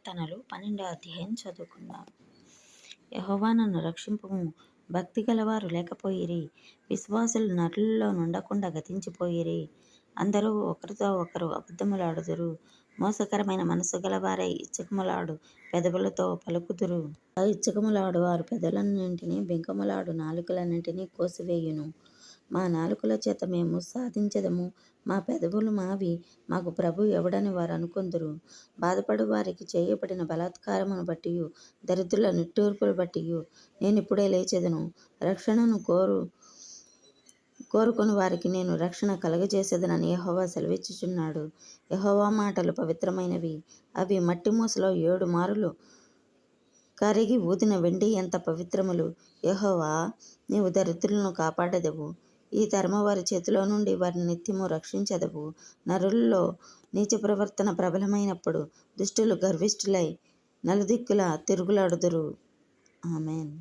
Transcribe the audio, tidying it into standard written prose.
కీర్తనలు 12వ అధ్యాయం చదువుకుందాం. యెహోవా నన్ను రక్షింపుము. భక్తి గలవారు లేకపోయిరి, విశ్వాసులు నరులలో నుండకుండా గతించిపోయిరి. అందరూ ఒకరితో ఒకరు అబద్ధములాడుదురు, మోసకరమైన మనస్సు గలవారై ఇచ్చకములాడు పెదవులతో పలుకుదురు. ఆ ఇచ్చకములాడు వారు పెదవులన్నింటినీ, బింకములాడు నాలుకలన్నింటినీ కోసివేయును. మా నాలుకల చేత మేము సాధించెదము, మా పెదవులు మావి, మాకు ప్రభు ఎవడని వారు అనుకొందురు. బాధపడు వారికి చేయబడిన బలాత్కారమును బట్టియు, దరిద్రుల నిట్టూర్పులు బట్టియు నేనిప్పుడే లేచెదను. రక్షణను కోరుకొని వారికి నేను రక్షణ కలుగజేసేదనని యెహోవా సెలవిచ్చుచున్నాడు. యెహోవా మాటలు పవిత్రమైనవి, అవి మట్టి మూసలో 7 మారులు కరిగి ఊదిన వెండి ఎంత పవిత్రములు. యెహోవా, నీవు దరిద్రులను కాపాడెదవు, ఈ తరము వారి చేతిలో నుండి వారిని నిత్యము రక్షించెదవు. నరులలో నీచ ప్రవర్తన ప్రబలమైనప్పుడు దుష్టులు గర్విష్ఠులై నలుదిక్కులా తిరుగులాడుదురు. ఆమేన్.